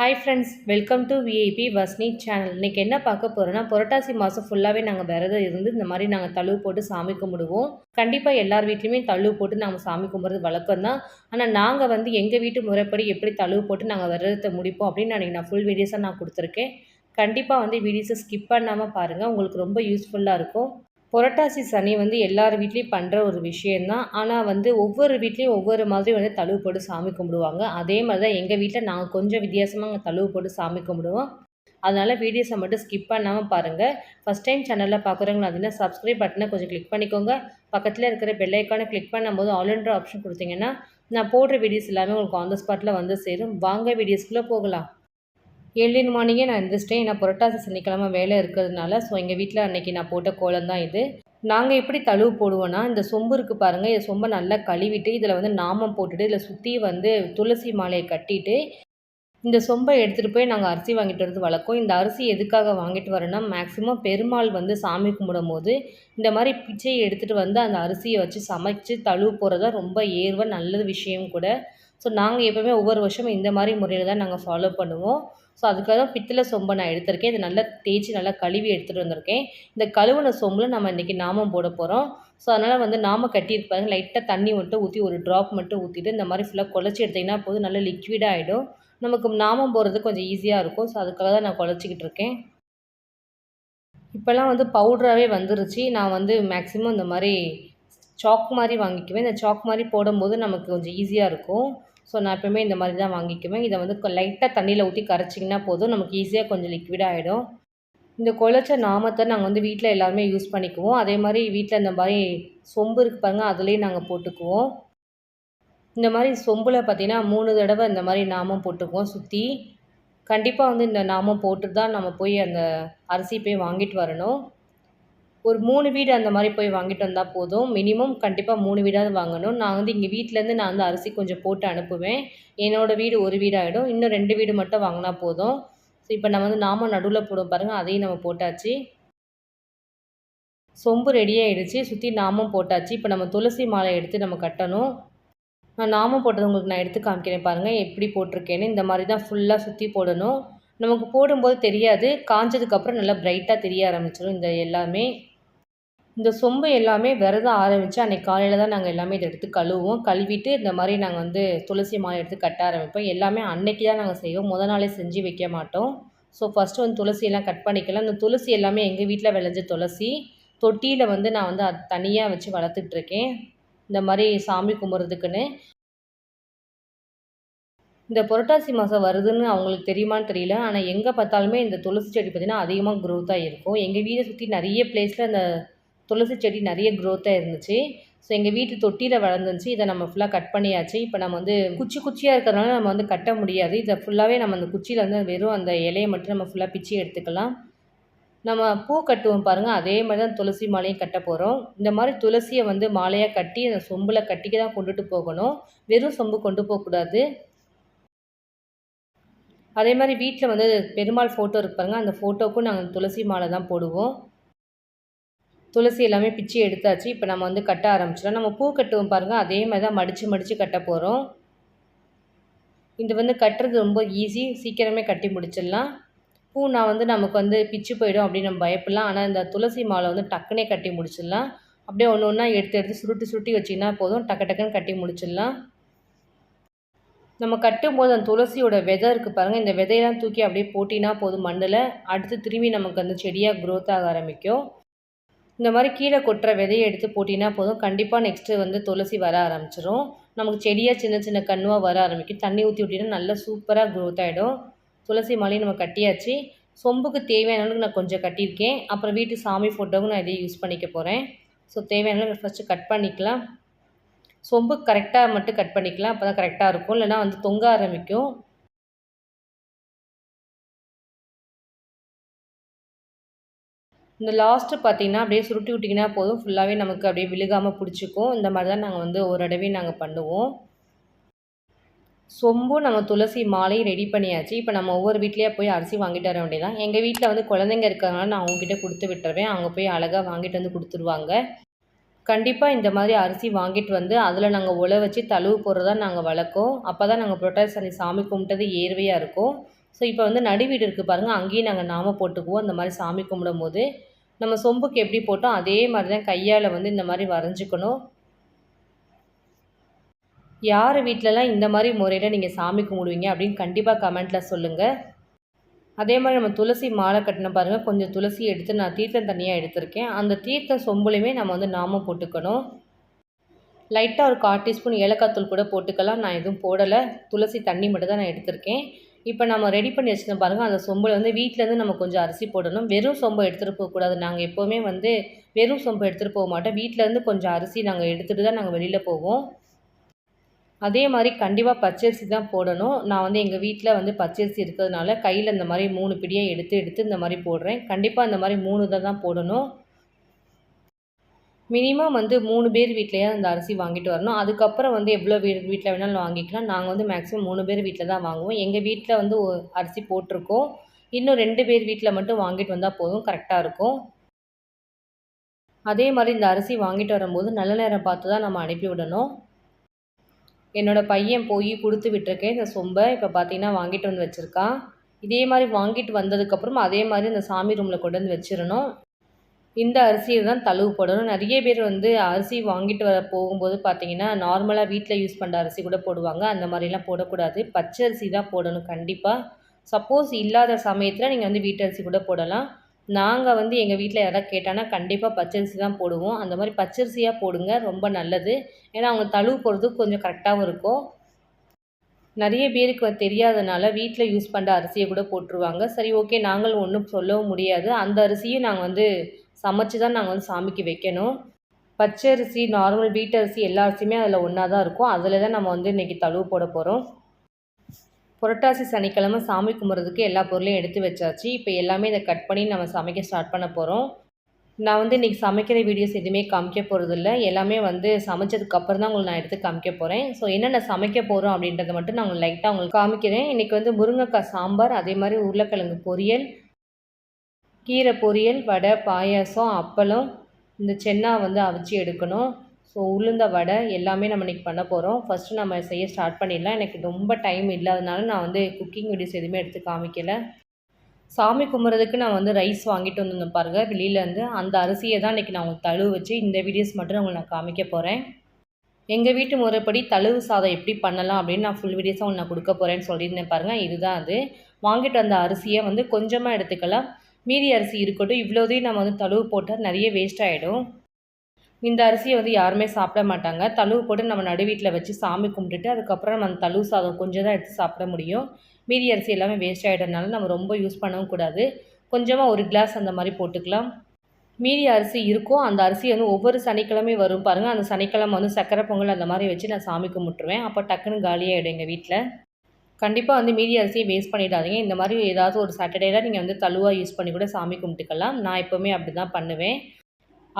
Hi friends, welcome to VIP வஸ்னி channel. இன்றைக்கி என்ன பார்க்க போகிறோன்னா, புரட்டாசி மாதம் ஃபுல்லாகவே நாங்கள் விரதம் இருந்து இந்த மாதிரி நாங்கள் தழுவு போட்டு சாமி கும்பிடுவோம். கண்டிப்பாக எல்லார் வீட்லேயுமே தழுவு போட்டு நாங்கள் சாமி கும்பிட்றது வழக்கம் தான். ஆனால் நாங்கள் எங்கள் வீட்டு முறைப்படி எப்படி தழுவு போட்டு நாங்கள் விரதத்தை முடிப்போம் அப்படின்னு நான் ஃபுல் வீடியோஸாக நான் கொடுத்துருக்கேன். கண்டிப்பாக வீடியோஸை ஸ்கிப் பண்ணாமல் பாருங்கள், உங்களுக்கு ரொம்ப யூஸ்ஃபுல்லாக இருக்கும். புரட்டாசி சனி எல்லார் வீட்லேயும் பண்ணுற ஒரு விஷயந்தான். ஆனால் ஒவ்வொரு வீட்லேயும் ஒவ்வொரு மாதிரி தழுவு போட்டு சாமி கும்பிடுவாங்க. அதே மாதிரி தான் எங்கள் வீட்டில் நாங்கள் கொஞ்சம் வித்தியாசமாக தழுவு போட்டு சாமி கும்பிடுவோம். அதனால் வீடியோஸை மட்டும் ஸ்கிப் பண்ணாமல் பாருங்கள். ஃபஸ்ட் டைம் சேனலில் பார்க்குறவங்க அதுனா சப்ஸ்கிரைப் பட்டனை கொஞ்சம் கிளிக் பண்ணிக்கோங்க. பக்கத்தில் இருக்கிற பெல் ஐக்கானை கிளிக் பண்ணும்போது ஆல்ன்ற ஆப்ஷன் கொடுத்தீங்கன்னா நான் போடுற வீடியோஸ் எல்லாமே உங்களுக்கு ஆன் த ஸ்பாட்டில் சேரும். வாங்க வீடியோஸ்குள்ளே போகலாம். ஏர்லி மார்னிங்கே நான் எந்திரிச்சிட்டேன். ஏன்னா புரட்டாசி சனிக்கிழமை வேலை இருக்கிறதுனால. ஸோ எங்கள் வீட்டில் அன்றைக்கி நான் போட்ட கோலம் தான் இது. நாங்கள் எப்படி தழுவு போடுவோன்னா, இந்த சொம்பு இருக்குது பாருங்கள், இந்த சொம்பை நல்லா கழுவிட்டு இதில் நாமம் போட்டுட்டு இதில் சுற்றி துளசி மாலையை கட்டிட்டு இந்த சொம்பை எடுத்துகிட்டு போய் நாங்கள் அரிசி வாங்கிட்டு வரது வழக்கம். இந்த அரிசி எதுக்காக வாங்கிட்டு வரோன்னா, மேக்ஸிமம் பெருமாள் சாமி கும்பிடும் போது இந்த மாதிரி பிச்சையை எடுத்துகிட்டு அந்த அரிசியை வச்சு சமைச்சு தழுவு போடுறது தான் ரொம்ப ஏர்வ நல்ல விஷயம் கூட. ஸோ நாங்கள் எப்போவுமே ஒவ்வொரு வருஷமும் இந்த மாதிரி முறையில் தான் நாங்கள் ஃபாலோ பண்ணுவோம். ஸோ அதுக்காக தான் பித்தளை சொம்பை நான் எடுத்திருக்கேன். இதை நல்லா தேய்ச்சி நல்லா கழுவி எடுத்துகிட்டு வந்திருக்கேன். இந்த கழுவுன சொம்பில் நம்ம இன்றைக்கி நாமம் போட போகிறோம். ஸோ அதனால் நாமம் கட்டியிருப்பாங்க. லைட்டாக தண்ணி மட்டும் ஊற்றி ஒரு ட்ராப் மட்டும் ஊற்றிட்டு இந்த மாதிரி ஃபுல்லாக குழச்சி எடுத்திங்கன்னா போதும், நல்லா லிக்விடாக ஆகிடும். நமக்கு நாமம் போடுறது கொஞ்சம் ஈஸியாக இருக்கும். ஸோ அதுக்காக தான் நான் குழச்சிக்கிட்டு இருக்கேன். இப்போல்லாம் பவுட்ராகவே வந்துருச்சு. நான் மேக்ஸிமம் இந்த மாதிரி சாக் மாதிரி வாங்கிக்குவேன். இந்த சாக் மாதிரி போடும்போது நமக்கு கொஞ்சம் ஈஸியாக இருக்கும். ஸோ நான் எப்போவுமே இந்த மாதிரி தான் வாங்கிக்குவேன். இதை லைட்டாக தண்ணியில் ஊற்றி கரைச்சிங்கன்னா போதும், நமக்கு ஈஸியாக கொஞ்சம் லிக்விடாக ஆகிடும். இந்த குழச்ச நாமத்தை நாங்கள் வீட்டில் எல்லாருமே யூஸ் பண்ணிக்குவோம். அதே மாதிரி வீட்டில் இந்த மாதிரி சொம்பு இருக்கு பாருங்கள், அதுலேயும் நாங்கள் போட்டுக்குவோம். இந்த மாதிரி சொம்பில் பார்த்திங்கன்னா 3 தடவை இந்த மாதிரி நாமம் போட்டுக்குவோம் சுற்றி. கண்டிப்பாக இந்த நாமம் போட்டு தான் நம்ம போய் அந்த அரிசி போய் வாங்கிட்டு வரணும். ஒரு 3 வீடு அந்த மாதிரி போய் வாங்கிட்டு வந்தால் போதும். மினிமம் கண்டிப்பாக 3 வீடாவது வாங்கணும். நான் இங்கே வீட்டிலேருந்து நான் அரிசி கொஞ்சம் போட்டு அனுப்புவேன். என்னோடய வீடு ஒரு வீடாகிடும். இன்னும் 2 வீடு மட்டும் வாங்கினா போதும். ஸோ இப்போ நம்ம நாம நடுவில் போடுவோம் பாருங்கள், அதையும் நம்ம போட்டாச்சு. சொம்பு ரெடி ஆகிடுச்சு. சுற்றி நாமம் போட்டாச்சு. இப்போ நம்ம துளசி மாலை எடுத்து நம்ம கட்டணும். நான் நாமம் போட்டது உங்களுக்கு நான் எடுத்து காமிக்கிறேன் பாருங்கள், எப்படி போட்டிருக்கேன்னு. இந்த மாதிரி தான் ஃபுல்லாக சுற்றி போடணும். நமக்கு போடும்போது தெரியாது, காஞ்சதுக்கப்புறம் நல்லா பிரைட்டாக தெரிய ஆரம்பிச்சிடும் இந்த எல்லாமே. இந்த சொம்பு எல்லாமே விரதம் ஆரம்பித்து அன்றைக்கி காலையில் தான் நாங்கள் எல்லாமே இதை எடுத்து கழுவுவோம். கழுவிட்டு இந்த மாதிரி நாங்கள் துளசி மாலை எடுத்து கட்ட ஆரம்பிப்போம். எல்லாமே அன்னைக்கு தான் நாங்கள் செய்வோம், முத நாளே செஞ்சு வைக்க மாட்டோம். ஸோ ஃபஸ்ட்டு துளசியெல்லாம் கட் பண்ணிக்கலாம். இந்த துளசி எல்லாமே எங்கள் வீட்டில் விளைஞ்ச துளசி. தொட்டியில் நான் அது தனியாக வச்சு வளர்த்துட்ருக்கேன், இந்த மாதிரி சாமி கும்பிட்றதுக்குன்னு. இந்த புரட்டாசி மாதம் வருதுன்னு அவங்களுக்கு தெரியுமான்னு தெரியல. ஆனால் எங்கே பார்த்தாலுமே இந்த துளசி செடி பார்த்திங்கன்னா அதிகமாக க்ரோத்தாக இருக்கும். எங்கள் வீடை சுற்றி நிறைய பிளேஸில் அந்த துளசி செடி நிறைய க்ரோத்தாக இருந்துச்சு. ஸோ எங்கள் வீட்டு தொட்டியில் வளர்ந்துருந்துச்சு. இதை நம்ம ஃபுல்லாக கட் பண்ணியாச்சு. இப்போ நம்ம குச்சி குச்சியாக இருக்கிறதுனால நம்ம கட்ட முடியாது. இதை ஃபுல்லாகவே நம்ம அந்த குச்சியில் வெறும் அந்த இலையை மட்டும் நம்ம ஃபுல்லாக பிச்சு எடுத்துக்கலாம். நம்ம பூ கட்டுவோம் பாருங்கள், அதே மாதிரி தான் துளசி மாலையும் கட்ட போகிறோம். இந்த மாதிரி துளசியை மாலையாக கட்டி அந்த சொம்பில் கட்டிக்க தான் கொண்டுட்டு போகணும். வெறும் சொம்பு கொண்டு போகக்கூடாது. அதே மாதிரி வீட்டில் பெருமாள் ஃபோட்டோ இருக்கு பாருங்கள், அந்த ஃபோட்டோவுக்கும் நாங்கள் துளசி மாலை தான் போடுவோம். துளசி எல்லாமே பிச்சு எடுத்தாச்சு. இப்போ நம்ம கட்ட ஆரம்பிச்சிடலாம். நம்ம பூ கட்டுவோம் பாருங்கள், அதே மாதிரி தான் மடித்து மடித்து கட்ட போகிறோம். இது கட்டுறது ரொம்ப ஈஸி, சீக்கிரமே கட்டி முடிச்சிடலாம். பூ நான் நமக்கு பிச்சு போயிடும் அப்படின்னு நம்ம பயப்படலாம். ஆனால் இந்த துளசி மாலை டக்குனே கட்டி முடிச்சிடலாம். அப்படியே ஒன்று ஒன்றா எடுத்து எடுத்து சுருட்டி சுருட்டி வச்சிங்கன்னா போதும், டக்கு டக்குன்னு கட்டி முடிச்சிடலாம். நம்ம கட்டும்போது அந்த துளசியோட விதை இருக்குது பாருங்கள், இந்த விதையெல்லாம் தூக்கி அப்படியே போட்டினா போதும் மண்ணில். அடுத்து திரும்பி நமக்கு அந்த செடியாக க்ரோத் ஆக ஆரம்பிக்கும். இந்த மாதிரி கீழே கொட்டுற விதையை எடுத்து போட்டினா போதும், கண்டிப்பாக நெக்ஸ்ட்டு துளசி வர ஆரம்பிச்சிடும். நமக்கு செடியாக சின்ன சின்ன கன்னுவாக வர ஆரம்பிக்கும். தண்ணி ஊற்றி விட்டினா நல்லா சூப்பராக க்ரோத் ஆகிடும். துளசி மாலையும் நம்ம கட்டியாச்சு. சொம்புக்கு தேவையான அளவுக்கு நான் கொஞ்சம் கட்டியிருக்கேன். அப்புறம் வீட்டு சாமி ஃபோட்டோவுக்கு நான் இதை யூஸ் பண்ணிக்க போகிறேன். ஸோ தேவையான அளவுக்கு ஃபஸ்ட்டு கட் பண்ணிக்கலாம். சொம்பு கரெக்டாக மட்டும் கட் பண்ணிக்கலாம், அப்போ தான் கரெக்டாக இருக்கும். இல்லைனா தொங்க ஆரம்பிக்கும். இந்த லாஸ்ட்டு பார்த்திங்கன்னா அப்படியே சுருட்டி விட்டிங்கன்னா போதும், ஃபுல்லாகவே நமக்கு அப்படியே விழுகாமல் பிடிச்சிக்கும். இந்த மாதிரி தான் நாங்கள் ஒரு தடவையும் நாங்கள் பண்ணுவோம். சொம்பும் நம்ம துளசி மாலையும் ரெடி பண்ணியாச்சு. இப்போ நம்ம ஒவ்வொரு வீட்லேயே போய் அரிசி வாங்கிட்டு வர வேண்டியதான். எங்கள் வீட்டில் குழந்தைங்க இருக்கிறதுனால நான் அவங்ககிட்ட கொடுத்து விட்டுருவேன். அவங்க போய் அழகாக வாங்கிட்டு கொடுத்துருவாங்க. கண்டிப்பாக இந்த மாதிரி அரிசி வாங்கிட்டு அதில் நாங்கள் உழ வச்சு தழுவு போடுறது தான் நாங்கள் வழக்கம். அப்போ தான் நாங்கள் புரட்டாசி சனி சாமி கும்பிட்டது ஏர்வையாக இருக்கும். ஸோ இப்போ வந்து நடு வீடு இருக்குது பாருங்கள், அங்கேயும் நாங்கள் நாமம் போட்டுக்குவோம். இந்த மாதிரி சாமி கும்பிடும்போது நம்ம சொம்புக்கு எப்படி போட்டோம் அதே மாதிரி தான் கையால் வந்து இந்த மாதிரி வரைஞ்சிக்கணும். யார் வீட்டிலலாம் இந்த மாதிரி முறையில் நீங்கள் சாமி கும்பிடுவீங்க அப்படின்னு கண்டிப்பாக கமெண்ட்டில் சொல்லுங்கள். அதே மாதிரி நம்ம துளசி மாலை கட்டின பாருங்கள், கொஞ்சம் துளசி எடுத்து நான் தீர்த்தம் தனியாக எடுத்திருக்கேன். அந்த தீர்த்தம் சொம்புலையுமே நம்ம வந்து நாமம் போட்டுக்கணும். லைட்டாக ஒரு 1/4 டீஸ்பூன் ஏலக்காய் தூள் கூட போட்டுக்கலாம். நான் எதுவும் போடலை, துளசி தண்ணி மட்டும் தான் நான் எடுத்திருக்கேன். இப்போ நம்ம ரெடி பண்ணி வச்சுருந்தோம் பாருங்கள், அந்த சொம்பில் வந்து வீட்டிலேருந்து நம்ம கொஞ்சம் அரிசி போடணும். வெறும் சொம்பை எடுத்துகிட்டு போகக்கூடாது. நாங்கள் எப்போவுமே வந்து வெறும் சொம்பை எடுத்துகிட்டு போக மாட்டோம். வீட்டிலேருந்து கொஞ்சம் அரிசி நாங்கள் எடுத்துகிட்டு தான் நாங்கள் வெளியில் போவோம். அதே மாதிரி கண்டிப்பாக பச்சரிசி தான் போடணும். நான் வந்து எங்கள் வீட்டில் வந்து பச்சரிசி இருக்கிறதுனால கையில் இந்த மாதிரி 3 பிடியை எடுத்து இந்த மாதிரி போடுறேன். கண்டிப்பாக இந்த மாதிரி 3 தான் போடணும். மினிமம் வந்து 3 பேர் வீட்லேயாவது அந்த அரிசி வாங்கிட்டு வரணும். அதுக்கப்புறம் வந்து எவ்வளோ வீட்டில் வேணாலும் வாங்கிக்கலாம். நாங்கள் வந்து மேக்ஸிமம் 3 பேர் வீட்டில் தான் வாங்குவோம். எங்கள் வீட்டில் வந்து அரிசி போட்டிருக்கோம். இன்னும் 2 பேர் வீட்டில் மட்டும் வாங்கிட்டு வந்தால் போதும், கரெக்டாக இருக்கும். அதே மாதிரி இந்த அரிசி வாங்கிட்டு வரும்போது நல்ல நேரம் பார்த்து தான் நம்ம அனுப்பி விடணும். என்னோடய பையன் போய் கொடுத்து விட்டுருக்கேன் இந்த சொம்பை. இப்போ பார்த்தீங்கன்னா வாங்கிட்டு வந்து வச்சுருக்கான். இதே மாதிரி வாங்கிட்டு வந்ததுக்கப்புறம் அதே மாதிரி இந்த சாமி ரூமில் கொண்டு வந்து வச்சிடணும். இந்த அரிசியை தான் தழுவு போடணும். நிறைய பேர் வந்து அரிசி வாங்கிட்டு வர போகும்போது பார்த்தீங்கன்னா நார்மலாக வீட்டில் யூஸ் பண்ணுற அரிசி கூட போடுவாங்க. அந்த மாதிரிலாம் போடக்கூடாது. பச்சை அரிசி தான் போடணும் கண்டிப்பாக. சப்போஸ் இல்லாத சமயத்தில் நீங்கள் வந்து வீட்டரிசி கூட போடலாம். நாங்கள் வந்து எங்கள் வீட்டில் யாராவது கேட்டாங்கன்னா கண்டிப்பாக பச்சரிசி தான் போடுவோம். அந்த மாதிரி பச்சரிசியாக போடுங்க, ரொம்ப நல்லது. ஏன்னா அவங்க தழுவு போடுறதுக்கு கொஞ்சம் கரெக்டாகவும் இருக்கும். நிறைய பேருக்கு தெரியாதனால வீட்டில் யூஸ் பண்ணுற அரிசியை கூட போட்டுருவாங்க. சரி, ஓகே, நாங்களும் ஒன்றும் சொல்லவும் முடியாது. அந்த அரிசியும் நாங்கள் வந்து சமைச்சு தான் நாங்கள் வந்து சாமிக்கு வைக்கணும். பச்சரிசி, நார்மல் வீட்டரிசி எல்லா அரிசியுமே அதில் ஒன்றா தான் இருக்கும். அதில் தான் நம்ம வந்து இன்றைக்கி தழுவு போட போகிறோம். புரட்டாசி சனிக்கிழமை சாமி கும்பிட்றதுக்கு எல்லா பொருளையும் எடுத்து வச்சாச்சு. இப்போ எல்லாமே இதை கட் பண்ணி நம்ம சமைக்க ஸ்டார்ட் பண்ண போகிறோம். நான் வந்து இன்றைக்கி சமைக்கிற வீடியோஸ் எதுவுமே காமிக்க போகிறதில்ல. எல்லாமே வந்து சமைச்சதுக்கப்புறம் தான் உங்களுக்கு நான் எடுத்து காமிக்க போகிறேன். ஸோ என்னென்ன சமைக்க போகிறோம் அப்படின்றத மட்டும் நான் உங்களுக்கு லைட்டாக உங்களுக்கு காமிக்கிறேன். இன்றைக்கி வந்து முருங்கைக்காய் சாம்பார், அதே மாதிரி உருளைக்கிழங்கு பொரியல், கீரை பொரியல், வடை, பாயாசம், அப்பளம், இந்த சென்னா வந்து அவிச்சு எடுக்கணும். ஸோ உளுந்த வடை எல்லாமே நம்ம இன்றைக்கி பண்ண போகிறோம். ஃபஸ்ட்டு நம்ம செய்ய ஸ்டார்ட் பண்ணிடலாம். எனக்கு ரொம்ப டைம் இல்லாதனால நான் வந்து குக்கிங் வீடியோஸ் எதுவுமே எடுத்து காமிக்கலை. சாமி கும்பிட்றதுக்கு நான் வந்து ரைஸ் வாங்கிட்டு வந்திருந்தேன் பாருங்கள் வெளியிலேருந்து. அந்த அரிசியை தான் இன்றைக்கி நான் உங்களுக்கு தழுவு வச்சு இந்த வீடியோஸ் மட்டும் உங்களுக்கு நான் காமிக்க போகிறேன். எங்கள் வீட்டு முறைப்படி தழுவு சாதம் எப்படி பண்ணலாம் அப்படின்னு நான் ஃபுல் வீடியோஸாக உங்களுக்கு நான் கொடுக்க போகிறேன்னு சொல்லியிருந்தேன் பாருங்கள். இதுதான் அது. வாங்கிட்டு வந்த அரிசியை வந்து கொஞ்சமாக எடுத்துக்கலாம். மீதி அரிசி இருக்கட்டும். இவ்வளோதையும் நம்ம வந்து தழுவு போட்டால் நிறைய வேஸ்ட் ஆகிடும். இந்த அரிசியை வந்து யாருமே சாப்பிட மாட்டாங்க. தழுவு போட்டு நம்ம நடு வீட்டில் வச்சு சாமி கும்பிட்டுட்டு அதுக்கப்புறம் நம்ம அந்த தழுவு சாதம் கொஞ்சம் தான் எடுத்து சாப்பிட முடியும். மீதி அரிசி எல்லாமே வேஸ்ட் ஆகிடுறதுனால நம்ம ரொம்ப யூஸ் பண்ணவும் கூடாது. கொஞ்சமாக 1 கிளாஸ் அந்த மாதிரி போட்டுக்கலாம். மீதி அரிசி இருக்கும். அந்த அரிசி வந்து ஒவ்வொரு சனிக்கிழமையும் வரும் பாருங்கள். அந்த சனிக்கிழமை வந்து சக்கரை பொங்கல் அந்த மாதிரி வச்சு நான் சாமி கும்பிட்டுருவேன். அப்போ டக்குன்னு காலியாகிடும் எங்கள் வீட்டில். கண்டிப்பாக வந்து மீதி அரிசியை வேஸ்ட் பண்ணிடாதீங்க. இந்த மாதிரி ஏதாவது ஒரு சாட்டர்டேயில் நீங்கள் வந்து தழுவாக யூஸ் பண்ணி கூட சாமி கும்பிட்டுக்கலாம். நான் எப்போவுமே அப்படி தான் பண்ணுவேன்.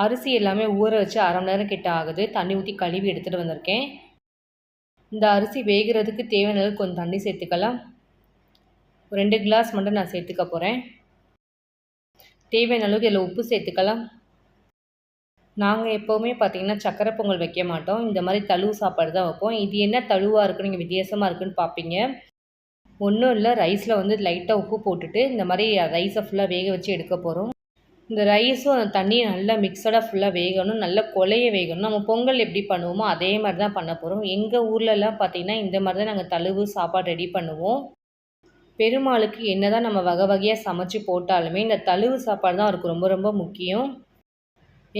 அரிசி எல்லாமே ஊற வச்சு 1/2 மணி நேரம் கிட்ட ஆகுது. தண்ணி ஊற்றி கழுவி எடுத்துகிட்டு வந்திருக்கேன். இந்த அரிசி வேகிறதுக்கு தேவையான அளவுக்கு கொஞ்சம் தண்ணி சேர்த்துக்கலாம். 2 கிளாஸ் மட்டும் நான் சேர்த்துக்க போகிறேன். தேவையான அளவுக்கு இதில் உப்பு சேர்த்துக்கலாம். நாங்கள் எப்போவுமே பார்த்திங்கன்னா சக்கரை பொங்கல் வைக்க மாட்டோம். இந்த மாதிரி தழுவு சாப்பாடு தான் வைப்போம். இது என்ன தழுவாக இருக்குன்னு நீங்கள் வித்தியாசமாக இருக்குன்னு பார்ப்பீங்க. ஒன்றும் இல்லை, ரைஸில் வந்து லைட்டாக உப்பு போட்டுட்டு இந்த மாதிரி ரைஸை ஃபுல்லாக வேக வச்சு எடுக்க போகிறோம். இந்த ரைஸும் அந்த தண்ணியும் நல்லா மிக்சடாக ஃபுல்லாக வேகணும், நல்லா கொலைய வேகணும். நம்ம பொங்கல் எப்படி பண்ணுவோமோ அதே மாதிரி தான் பண்ண போகிறோம். எங்கள் ஊர்லலாம் பார்த்திங்கன்னா இந்த மாதிரி தான் நாங்கள் தழுவு சாப்பாடு ரெடி பண்ணுவோம். பெருமாளுக்கு என்ன தான் நம்ம வகை வகையாக சமைச்சு போட்டாலுமே இந்த தழுவு சாப்பாடு தான் அவருக்கு ரொம்ப ரொம்ப முக்கியம்.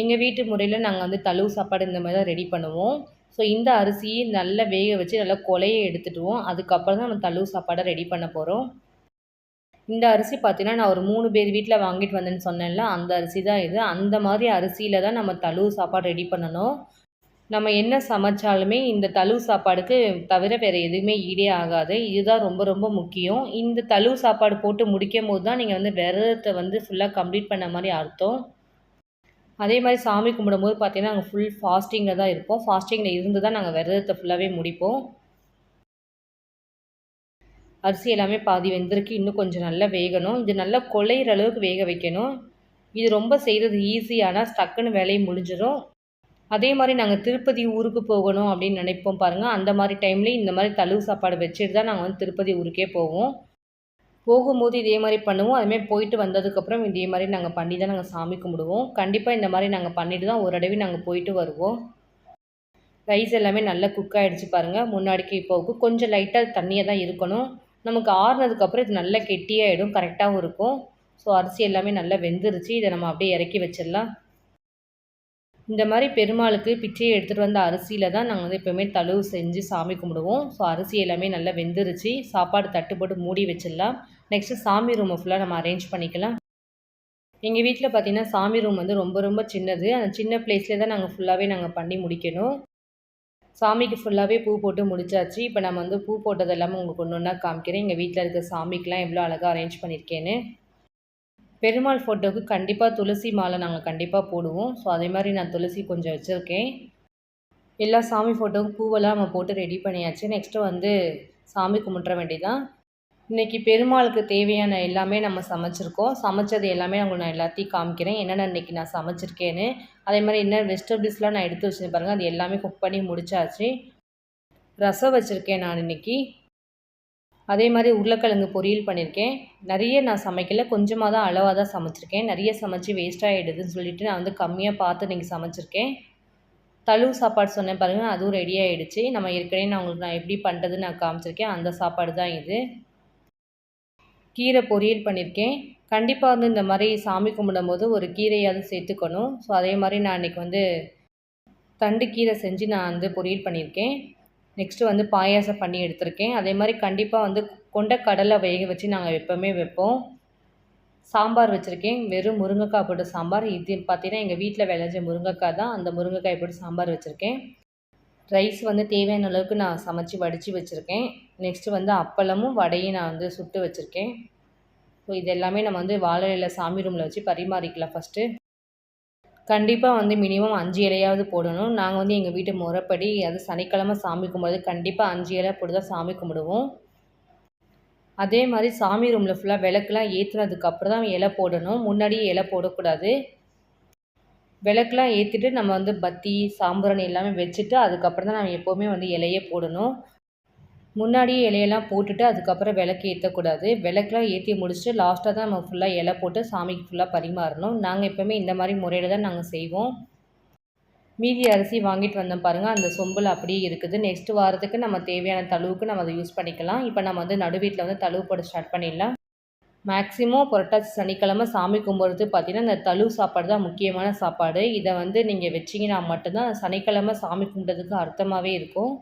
எங்கள் வீட்டு முறையில் நாங்கள் வந்து தழுவு சாப்பாடு இந்த மாதிரி தான் ரெடி பண்ணுவோம். ஸோ இந்த அரிசியை நல்லா வேக வச்சு நல்லா கொலைய எடுத்துடுவோம். அதுக்கப்புறம் தான் நம்ம தழுவு சாப்பாடை ரெடி பண்ண போகிறோம். இந்த அரிசி பார்த்தீங்கன்னா நான் ஒரு 3 பேர் வீட்டில் வாங்கிட்டு வந்தேன்னு சொன்னேன்ல, அந்த அரிசி தான் இது. அந்த மாதிரி அரிசியில் தான் நம்ம தழுவு சாப்பாடு ரெடி பண்ணணும். நம்ம என்ன சமைச்சாலுமே இந்த தழுவு சாப்பாடுக்கு தவிர வேறு எதுவுமே ஈடே ஆகாது. இதுதான் ரொம்ப ரொம்ப முக்கியம். இந்த தழுவு சாப்பாடு போட்டு முடிக்கும்போது தான் நீங்கள் வந்து விரதத்தை வந்து ஃபுல்லாக கம்ப்ளீட் பண்ண மாதிரி அர்த்தம். அதே மாதிரி சாமி கும்பிடும்போது பார்த்தீங்கன்னா நாங்கள் ஃபுல் ஃபாஸ்டிங்கில் தான் இருப்போம். ஃபாஸ்டிங்கில் இருந்து தான் நாங்கள் விரதத்தை ஃபுல்லாகவே முடிப்போம். அரிசி எல்லாமே பாதி வெந்திருக்கு. இன்னும் கொஞ்சம் நல்லா வேகணும். இது நல்லா குழையிற அளவுக்கு வேக வைக்கணும். இது ரொம்ப செய்கிறது ஈஸி. ஆனால் டக்குன்னு வேலையும் முடிஞ்சிடும். அதே மாதிரி நாங்கள் திருப்பதி ஊருக்கு போகணும் அப்படின்னு நினைப்போம் பாருங்கள். அந்த மாதிரி டைம்லேயும் இந்த மாதிரி தழுவு சாப்பாடு வச்சுட்டு தான் நாங்கள் வந்து திருப்பதி ஊருக்கே போவோம். போகும்போது இதே மாதிரி பண்ணுவோம். அதுமாரி போயிட்டு வந்ததுக்கப்புறம் இதே மாதிரி நாங்கள் பண்ணி தான் நாங்கள் சாமி கும்பிடுவோம். கண்டிப்பாக இந்த மாதிரி நாங்கள் பண்ணிட்டு தான் ஒரு தடவை நாங்கள் போயிட்டு வருவோம். ரைஸ் எல்லாமே நல்லா குக் ஆகிடுச்சு பாருங்கள். முன்னாடிக்கு இப்போவுக்கு கொஞ்சம் லைட்டாக தண்ணியாக தான் இருக்கணும். நமக்கு ஆறுனதுக்கப்புறம் இது நல்லா கெட்டியாகிடும், கரெக்டாகவும் இருக்கும். ஸோ அரிசி எல்லாமே நல்லா வெந்துருச்சு. இதை நம்ம அப்படியே இறக்கி வச்சிடலாம். இந்த மாதிரி பெருமாளுக்கு பிச்சையை எடுத்துகிட்டு வந்த அரிசியில் தான் நாங்கள் வந்து எப்போவுமே தழுவு செஞ்சு சாமி கும்பிடுவோம். ஸோ அரிசி எல்லாமே நல்லா வெந்துருச்சு. சாப்பாடு தட்டு போட்டு மூடி வச்சிடலாம். நெக்ஸ்ட்டு சாமி ரூமை ஃபுல்லாக நம்ம அரேஞ்ச் பண்ணிக்கலாம். எங்கள் வீட்டில் பார்த்திங்கன்னா சாமி ரூம் வந்து ரொம்ப ரொம்ப சின்னது. அந்த சின்ன பிளேஸ்லேயே தான் நாங்கள் ஃபுல்லாகவே பண்ணி முடிக்கணும். சாமிக்கு ஃபுல்லாகவே பூ போட்டு முடிச்சாச்சு. இப்போ நம்ம வந்து பூ போட்டது எல்லாமே உங்களுக்கு ஒன்று ஒன்றா காமிக்கிறேன். எங்கள் வீட்டில் இருக்க சாமிக்கெலாம் எவ்வளோ அழகாக அரேஞ்ச் பண்ணியிருக்கேன்னு. பெருமாள் ஃபோட்டோவுக்கு கண்டிப்பாக துளசி மாலை நாங்கள் கண்டிப்பாக போடுவோம். ஸோ அதே மாதிரி நான் துளசி கொஞ்சம் வச்சுருக்கேன். எல்லா சாமி ஃபோட்டோவுக்கும் பூவெல்லாம் நம்ம போட்டு ரெடி பண்ணியாச்சு. நெக்ஸ்ட்டு வந்து சாமி கும்பிட்ற வேண்டியதான். இன்றைக்கி பெருமாளுக்கு தேவையான எல்லாமே நம்ம சமைச்சிருக்கோம். சமைச்சது எல்லாமே உங்களுக்கு நான் எல்லாத்தையும் காமிக்கிறேன். என்னென்ன இன்றைக்கி நான் சமைச்சிருக்கேன்னு. அதே மாதிரி என்ன வெஜிடபிள்ஸ்லாம் நான் எடுத்து வச்சுருந்தேன் பாருங்கள். அது எல்லாமே குக் பண்ணி முடிச்சாச்சு. ரசம் வச்சுருக்கேன் நான் இன்றைக்கி. அதே மாதிரி உருளைக்கிழங்கு பொரியல் பண்ணியிருக்கேன். நிறைய நான் சமைக்கல, கொஞ்சமாக தான் அளவாக தான் சமைச்சிருக்கேன். நிறைய சமைச்சு வேஸ்ட் ஆகிடுதுன்னு சொல்லிவிட்டு நான் வந்து கம்மியாக பார்த்து இன்றைக்கி சமைச்சிருக்கேன். தழுவு சாப்பாடு சொன்னேன் பாருங்கள், அதுவும் ரெடி ஆகிடுச்சு. நம்ம ஏற்கனவே நான் எப்படி பண்ணுறதுன்னு நான் காமிச்சிருக்கேன். அந்த சாப்பாடு தான் இது. கீரை பொரியல் பண்ணியிருக்கேன். கண்டிப்பாக வந்து இந்த மாதிரி சாமி கும்பிடும்போது ஒரு கீரையாவது சேர்த்துக்கணும். ஸோ அதே மாதிரி நான் இன்றைக்கி வந்து தண்டு கீரை செஞ்சு நான் வந்து பொரியல் பண்ணியிருக்கேன். நெக்ஸ்ட்டு வந்து பாயாசம் பண்ணி எடுத்திருக்கேன். அதே மாதிரி கண்டிப்பாக வந்து கொண்ட கடலை வேக வச்சு நாங்கள் எப்போவுமே வைப்போம். சாம்பார் வச்சுருக்கேன். வெறும் முருங்கைக்காய் போட்ட சாம்பார். இது பார்த்திங்கன்னா எங்கள் வீட்டில் விளைஞ்ச முருங்கைக்காய் தான். அந்த முருங்கைக்காய் போட்டு சாம்பார் வச்சுருக்கேன். ரைஸ் வந்து தேவையான அளவுக்கு நான் சமைச்சு வடித்து வச்சுருக்கேன். நெக்ஸ்ட்டு வந்து அப்பளமும் வடையும் நான் வந்து சுட்டு வச்சுருக்கேன். ஸோ இது எல்லாமே நம்ம வந்து வாழை இலை சாமி ரூமில் வச்சு பரிமாறிக்கலாம் ஃபஸ்ட்டு. கண்டிப்பாக வந்து மினிமம் 5 இலையாவது போடணும். நாங்கள் வந்து எங்கள் வீட்டு முறைப்படி அது சனிக்கிழமை சாமி கும்பிடுறது கண்டிப்பாக 5 இலை போட்டு தான் சாமி கும்பிடுவோம். அதே மாதிரி சாமி ரூமில் ஃபுல்லாக விளக்குலாம் ஏற்றுனதுக்கப்புறம் தான் இலை போடணும். முன்னாடியே இலை போடக்கூடாது. விளக்குலாம் ஏற்றிட்டு நம்ம வந்து பத்தி சாம்பிராணி எல்லாமே வச்சுட்டு அதுக்கப்புறம் தான் நம்ம எப்போவுமே வந்து இலையே போடணும். முன்னாடியே இலையெல்லாம் போட்டுட்டு அதுக்கப்புறம் விளக்கு ஏற்றக்கூடாது. விளக்குலாம் ஏற்றி முடிச்சுட்டு லாஸ்ட்டாக தான் நம்ம ஃபுல்லாக இலை போட்டு சாமிக்கு ஃபுல்லாக பரிமாறணும். நாங்கள் எப்போவுமே இந்த மாதிரி முறையில் தான் நாங்கள் செய்வோம். மீதி அரிசி வாங்கிட்டு வந்தோம் பாருங்கள், அந்த சொம்பில் அப்படியே இருக்குது. நெக்ஸ்ட் வாரத்துக்கு நம்ம தேவையான தழுவுக்கு நம்ம அதை யூஸ் பண்ணிக்கலாம். இப்போ நம்ம வந்து நடுவீட்டில் வந்து தழுவு போட ஸ்டார்ட் பண்ணிடலாம். மேக்ஸிமம் புரட்டாசி சனிக்கிழமை சாமி கும்பிட்றது பார்த்திங்கன்னா இந்த தழுவு சாப்பாடு தான் முக்கியமான சாப்பாடு. இதை வந்து நீங்கள் வச்சிங்கன்னா மட்டும்தான் சனிக்கிழமை சாமி கும்பிட்றதுக்கு அர்த்தமாகவே இருக்கும்.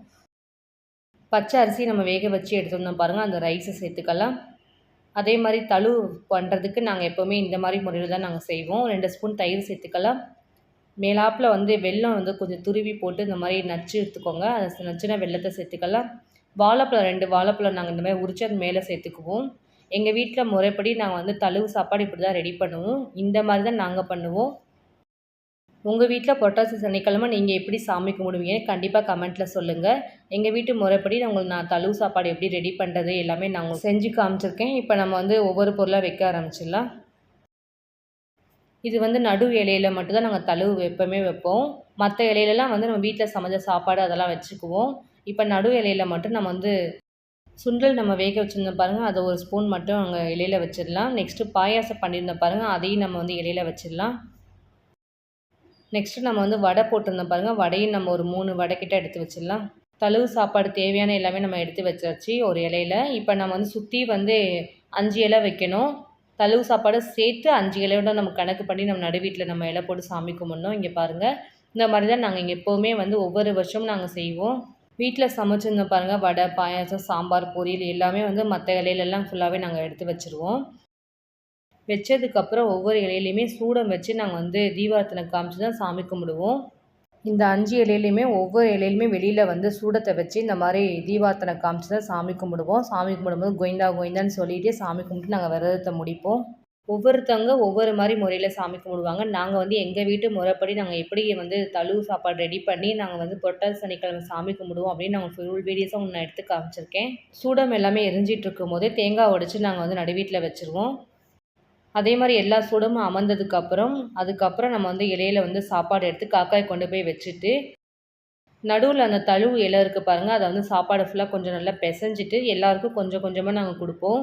பச்சை அரிசி நம்ம வேக வச்சு எடுத்துருந்தோம் பாருங்கள், அந்த ரைஸை சேர்த்துக்கலாம். அதே மாதிரி தழுவு பண்ணுறதுக்கு நாங்கள் எப்போவுமே இந்த மாதிரி முறையில் தான் நாங்கள் செய்வோம். 2 ஸ்பூன் தயிர் சேர்த்துக்கலாம். மேலாப்பில் வந்து வெல்லம் வந்து கொஞ்சம் துருவி போட்டு இந்த மாதிரி நச்சு எடுத்துக்கோங்க. அதை நச்சுனா வெல்லத்தை சேர்த்துக்கலாம். வாழைப்பழம் 2 வாழைப்பழம் நாங்கள் இந்த மாதிரி உரித்து அது மேலே சேர்த்துக்குவோம். எங்கள் வீட்டில் முறைப்படி நாங்கள் வந்து தழுவு சாப்பாடு இப்படி தான் ரெடி பண்ணுவோம். இந்த மாதிரி தான் நாங்கள் பண்ணுவோம். உங்கள் வீட்டில் புரட்டாசி சனிக்கிழமை நீங்கள் எப்படி சாமி கும்பிடுவீங்கன்னு கண்டிப்பாக கமெண்ட்டில் சொல்லுங்கள். எங்கள் வீட்டு முறைப்படி நான் தழுவு சாப்பாடு எப்படி ரெடி பண்ணுறது எல்லாமே நான் செஞ்சு காமிச்சிருக்கேன். இப்போ நம்ம வந்து ஒவ்வொரு பொருளாக வைக்க ஆரம்பிச்சிடலாம். இது வந்து நடு இலையில மட்டும்தான் நாங்கள் தழுவு எப்போவுமே வைப்போம். மற்ற இலையிலலாம் வந்து நம்ம வீட்டில் சமைச்ச சாப்பாடு அதெல்லாம் வச்சுக்குவோம். இப்போ நடு இலையில மட்டும் நம்ம வந்து சுண்டல் நம்ம வேக வச்சுருந்தோம் பாருங்கள், அதை 1 ஸ்பூன் மட்டும் அங்கே இலையில வச்சிடலாம். நெக்ஸ்ட்டு பாயாசம் பண்ணியிருந்தோம் பாருங்கள், அதையும் நம்ம வந்து இலையில வச்சிடலாம். நெக்ஸ்ட்டு நம்ம வந்து வடை போட்டிருந்தோம் பாருங்கள், வடையும் நம்ம ஒரு 3 வடை கிட்ட எடுத்து வச்சிடலாம். தழுவு சாப்பாடு தேவையான எல்லாமே நம்ம எடுத்து வச்சாச்சு ஒரு இலையில. இப்போ நம்ம வந்து சுற்றி வந்து 5 இலை வைக்கணும். தழுவு சாப்பாடு சேர்த்து 5 இலையோட நம்ம கணக்கு பண்ணி நம்ம நடுவீட்டில் நம்ம இலை போட்டு சாமி கும்பிட்ணும். இங்கே பாருங்கள், இந்த மாதிரி தான் நாங்கள் இங்கே எப்போவுமே வந்து ஒவ்வொரு வருஷமும் நாங்கள் செய்வோம். வீட்டில் சமைச்சிருந்தோம் பாருங்கள், வடை, பாயாசம், சாம்பார், பொரியல் எல்லாமே வந்து மற்ற இலையிலலாம் ஃபுல்லாகவே நாங்கள் எடுத்து வச்சுருவோம். வச்சதுக்கப்புறம் ஒவ்வொரு இலையிலையுமே சூடம் வச்சு நாங்கள் வந்து தீபாரத்தனை காமிச்சு தான் சாமி கும்பிடுவோம். இந்த 5 இலையிலையுமே ஒவ்வொரு இலையிலுமே வெளியில் வந்து சூடத்தை வச்சு இந்த மாதிரி தீபாரத்தனை காமிச்சு தான் சாமி கும்பிடுவோம். சாமி கும்பிடும்போது கோயிந்தா கோயிந்தான்னு சொல்லிகிட்டே சாமி கும்பிட்டு நாங்கள் விரதத்தை முடிப்போம். ஒவ்வொருத்தவங்க ஒவ்வொரு மாதிரி முறையில் சாமி கும்பிடுவாங்க. நாங்கள் வந்து எங்கள் வீட்டு முறைப்படி நாங்கள் எப்படி வந்து தழுவு சாப்பாடு ரெடி பண்ணி நாங்கள் வந்து புரட்டாசி சனிக்கிழமை சாமி கும்பிடுவோம் அப்படின்னு நாங்கள் ஃபுல் வீடியோஸும் நான் எடுத்து காமிச்சிருக்கேன். சூடம் எல்லாமே எரிஞ்சிட்டு இருக்கும் போதே தேங்காய் உடைச்சி நாங்கள் வந்து நடுவீட்டில் வச்சுருவோம். அதே மாதிரி எல்லா சூடமும் அமர்ந்ததுக்கப்புறம் அதுக்கப்புறம் நம்ம வந்து இலையில வந்து சாப்பாடு எடுத்து காக்காய் கொண்டு போய் வச்சுட்டு நடுவில் அந்த தழுவு இலை இருக்குது பாருங்கள், அதை வந்து சாப்பாடு ஃபுல்லாக கொஞ்சம் நல்லா பிசைஞ்சிட்டு எல்லாருக்கும் கொஞ்சம் கொஞ்சமாக நாங்கள் கொடுப்போம்.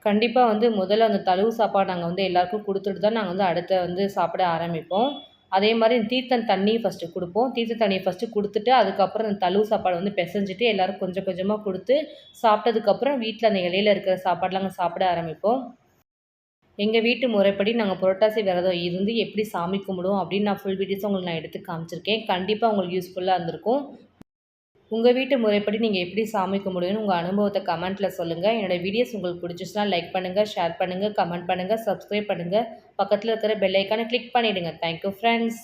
கண்டிப்பா வந்து முதல்ல அந்த தழுவு சாப்பாடு நாங்க வந்து எல்லாருக்கும் குடுத்துட்டு தான் நாங்க வந்து அடுத்த வந்து சாப்பிட ஆரம்பிப்போம். அதே மாரி தீர்த்தம் தண்ணி ஃபர்ஸ்ட்டு குடுப்போம். தீர்த்த தண்ணிய ஃபர்ஸ்ட்டு குடுத்துட்டு, அதுக்கப்புறம் அந்த தழுவு சாப்பாடு வந்து பெசஞ்சுட்டு எல்லாரும் கொஞ்சம் கொஞ்சமா குடுத்து, சாப்பிட்டதுக்கப்புறம் வீட்ல அந்த இலையில இருக்கிற சாப்பாடுலாம் நாங்க சாப்பிட ஆரம்பிப்போம். எங்க வீட்டு முறைப்படி நாங்க புரட்டாசி விரதம் இருந்து எப்படி சாமி கும்பிடுவோம் அப்படின்னு நான் ஃபுல் வீடியோஸும் உங்களுக்கு நான் எடுத்து காமிச்சிருக்கேன். கண்டிப்பா உங்களுக்கு யூஸ்ஃபுல்லா இருந்திருக்கும். உங்க வீட்டு முறைப்படி நீங்க எப்படி சாமி கும்பிடுவீங்கன்னு உங்க அனுபவத்த கமெண்ட்ல சொல்லுங்க. என்னோட வீடியோஸ் உங்களுக்கு பிடிச்சிச்சுன்னா லைக் பண்ணுங்க, ஷேர் பண்ணுங்க, கமெண்ட் பண்ணுங்க, சப்ஸ்கிரைப் பண்ணுங்க. பக்கத்துல இருக்கிற பெல் ஐகான கிளிக் பண்ணிடுங்க. Thank you friends.